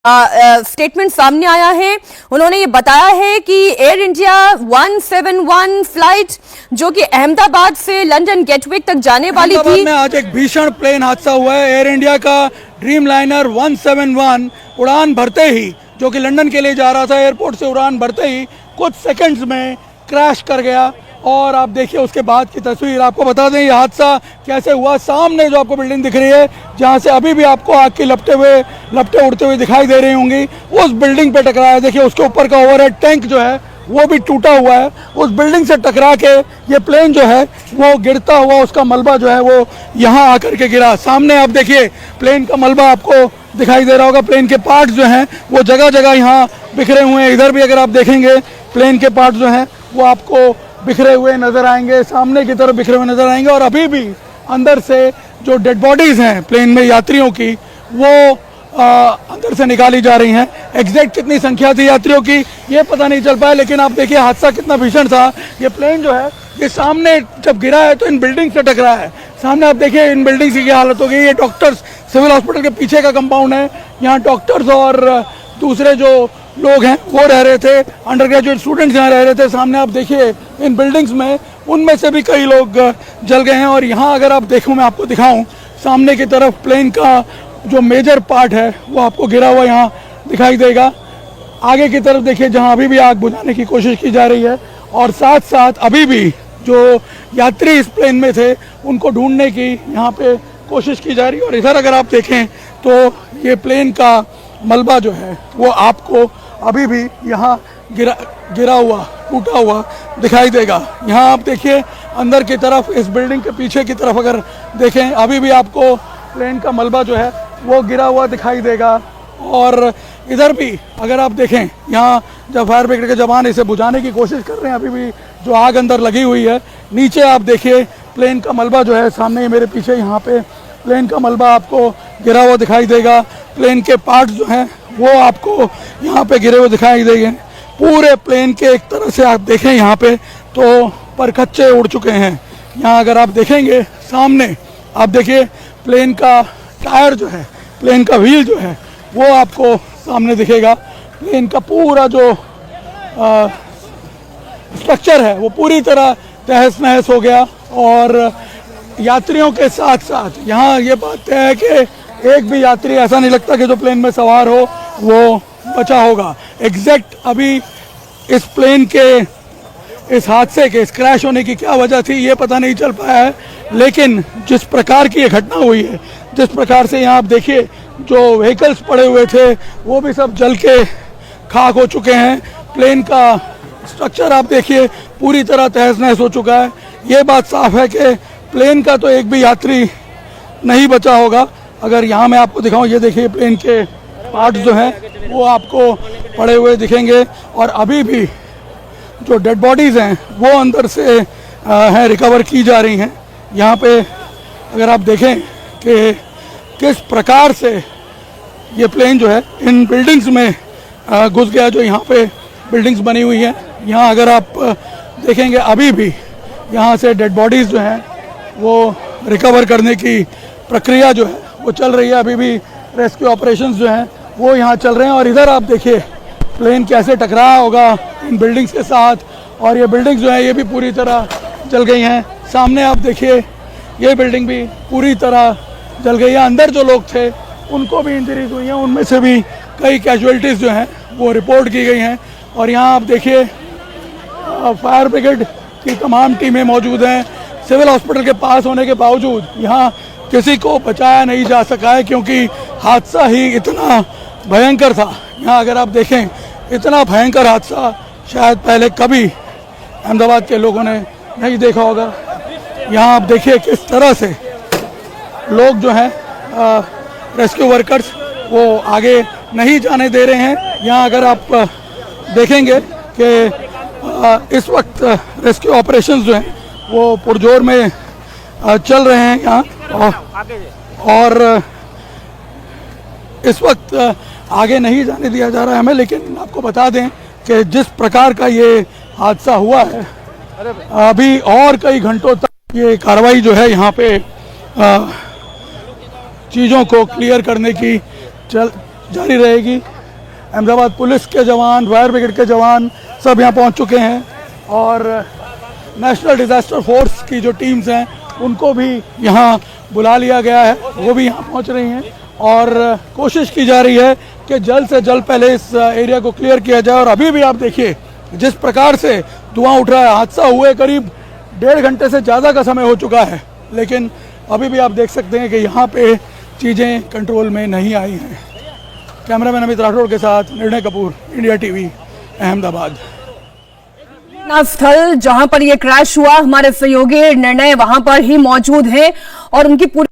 Statement सामने आया है। उन्होंने ये बताया है कि एयर इंडिया 171 फ्लाइट जो कि अहमदाबाद से लंदन गेटवे तक जाने वाली थी, में आज एक भीषण प्लेन हादसा हुआ है। एयर इंडिया का ड्रीम लाइनर 171 उड़ान भरते ही, जो कि लंदन के लिए जा रहा था, एयरपोर्ट से उड़ान भरते ही कुछ सेकंड्स में क्रैश कर गया। और आप देखिए उसके बाद की तस्वीर। आपको बता दें ये हादसा कैसे हुआ। सामने जो आपको बिल्डिंग दिख रही है, जहां से अभी भी आपको आग की लपटें उड़ते हुए दिखाई दे रही होंगी, उस बिल्डिंग पे टकराया। देखिए उसके ऊपर का ओवरहेड टैंक जो है वो भी टूटा हुआ है। उस बिल्डिंग से टकरा के ये प्लेन जो है वो गिरता हुआ, उसका मलबा जो है वो यहाँ आकर के गिरा। सामने आप देखिए प्लेन का मलबा आपको दिखाई दे रहा होगा। प्लेन के पार्ट्स जो हैं वो जगह जगह यहाँ बिखरे हुए हैं। इधर भी अगर आप देखेंगे प्लेन के पार्ट्स जो हैं वो आपको बिखरे हुए नजर आएंगे, सामने की तरफ बिखरे हुए नजर आएंगे। और अभी भी अंदर से जो डेड बॉडीज हैं प्लेन में यात्रियों की, वो अंदर से निकाली जा रही हैं। एग्जैक्ट कितनी संख्या थी यात्रियों की ये पता नहीं चल पाया, लेकिन आप देखिए हादसा कितना भीषण था। ये प्लेन जो है ये सामने जब गिरा है तो इन बिल्डिंग से टकरा है। सामने आप देखिए इन बिल्डिंग्स की क्या हालत हो गई। ये डॉक्टर्स सिविल हॉस्पिटल के पीछे का कंपाउंड है। यहाँ डॉक्टर्स और दूसरे जो लोग हैं वो रह रहे थे, अंडर ग्रेजुएट स्टूडेंट्स यहाँ रह रहे थे। सामने आप देखिए इन बिल्डिंग्स में, उनमें से भी कई लोग जल गए हैं। और यहाँ अगर आप देखो, मैं आपको दिखाऊं, सामने की तरफ प्लेन का जो मेजर पार्ट है वो आपको गिरा हुआ यहाँ दिखाई देगा। आगे की तरफ देखिए जहाँ अभी भी आग बुझाने की कोशिश की जा रही है, और साथ साथ अभी भी जो यात्री इस प्लेन में थे उनको ढूंढने की यहाँ पे कोशिश की जा रही है। और इधर अगर आप देखें तो ये प्लेन का मलबा जो है वो आपको अभी भी यहाँ गिरा हुआ, टूटा हुआ दिखाई देगा। यहाँ आप देखिए अंदर की तरफ, इस बिल्डिंग के पीछे की तरफ अगर देखें, अभी भी आपको प्लेन का मलबा जो है वो गिरा हुआ दिखाई देगा। और इधर भी अगर आप देखें, यहाँ जब फायर ब्रिगेड के जवान इसे बुझाने की कोशिश कर रहे हैं, अभी भी जो आग अंदर लगी हुई है। नीचे आप देखिए प्लेन का मलबा जो है, सामने मेरे पीछे यहाँ पे प्लेन का मलबा आपको गिरा हुआ दिखाई देगा। प्लेन के पार्ट्स जो हैं वो आपको यहाँ पे गिरे हुए दिखाई देंगे। पूरे प्लेन के एक तरह से आप देखें यहाँ पे तो परखच्चे उड़ चुके हैं। यहाँ अगर आप देखेंगे सामने, आप देखिए प्लेन का टायर जो है, प्लेन का व्हील जो है वो आपको सामने दिखेगा। प्लेन का पूरा जो स्ट्रक्चर है वो पूरी तरह तहस नहस हो गया। और यात्रियों के साथ साथ यहाँ ये बात है कि एक भी यात्री ऐसा नहीं लगता कि जो प्लेन में सवार हो वो बचा होगा। एग्जैक्ट अभी इस प्लेन के इस हादसे के, इस क्रैश होने की क्या वजह थी ये पता नहीं चल पाया है, लेकिन जिस प्रकार की ये घटना हुई है, जिस प्रकार से यहाँ आप देखिए जो व्हीकल्स पड़े हुए थे वो भी सब जल के खाक हो चुके हैं। प्लेन का स्ट्रक्चर आप देखिए पूरी तरह तहस नहस हो चुका है। ये बात साफ है कि प्लेन का तो एक भी यात्री नहीं बचा होगा। अगर यहाँ मैं आपको दिखाऊं, ये देखिए प्लेन के पार्ट्स जो हैं वो आपको पड़े हुए दिखेंगे। और अभी भी जो डेड बॉडीज़ हैं वो अंदर से हैं, रिकवर की जा रही हैं। यहाँ पे अगर आप देखें कि किस प्रकार से ये प्लेन जो है इन बिल्डिंग्स में घुस गया, जो यहाँ पे बिल्डिंग्स बनी हुई हैं। यहाँ अगर आप देखेंगे अभी भी यहाँ से डेड बॉडीज़ जो हैं वो रिकवर करने की प्रक्रिया जो है वो चल रही है। अभी भी रेस्क्यू ऑपरेशंस जो हैं वो यहाँ चल रहे हैं। और इधर आप देखिए प्लेन कैसे टकराया होगा इन बिल्डिंग्स के साथ, और ये बिल्डिंग्स जो है ये भी पूरी तरह जल गई हैं। सामने आप देखिए ये बिल्डिंग भी पूरी तरह जल गई है। अंदर जो लोग थे उनको भी इंजरीज हुई हैं, उनमें से भी कई कैजुअलिटीज़ जो हैं वो रिपोर्ट की गई हैं। और यहाँ आप देखिए फायर ब्रिगेड की तमाम टीमें मौजूद हैं। सिविल हॉस्पिटल के पास होने के बावजूद यहाँ किसी को बचाया नहीं जा सका है, क्योंकि हादसा ही इतना भयंकर था। यहाँ अगर आप देखें, इतना भयंकर हादसा शायद पहले कभी अहमदाबाद के लोगों ने नहीं देखा होगा। यहाँ आप देखिए किस तरह से लोग जो हैं रेस्क्यू वर्कर्स वो आगे नहीं जाने दे रहे हैं। यहाँ अगर आप देखेंगे कि इस वक्त रेस्क्यू ऑपरेशंस जो हैं वो पुरजोर में चल रहे हैं यहाँ। और इस वक्त आगे नहीं जाने दिया जा रहा है हमें। लेकिन आपको बता दें कि जिस प्रकार का ये हादसा हुआ है, अभी और कई घंटों तक ये कार्रवाई जो है यहाँ पे चीज़ों को क्लियर करने की जारी रहेगी। अहमदाबाद पुलिस के जवान, फायर ब्रिगेड के जवान सब यहाँ पहुँच चुके हैं और नेशनल डिज़ास्टर फोर्स की जो टीम्स हैं उनको भी यहाँ बुला लिया गया है, वो भी यहाँ पहुँच रही हैं और कोशिश की जा रही है कि जल्द से जल्द पहले इस एरिया को क्लियर किया जाए। और अभी भी आप देखिए जिस प्रकार से धुआं उठ रहा है, हादसा हुए करीब 1.5 घंटे से ज़्यादा का समय हो चुका है, लेकिन अभी भी आप देख सकते हैं कि यहाँ पे चीज़ें कंट्रोल में नहीं आई हैं। कैमरामैन अमित राठौड़ के साथ निर्णय कपूर, इंडिया टीवी, अहमदाबाद। स्थल जहां पर यह क्रैश हुआ, हमारे सहयोगी निर्णय वहां पर ही मौजूद हैं और उनकी पूरी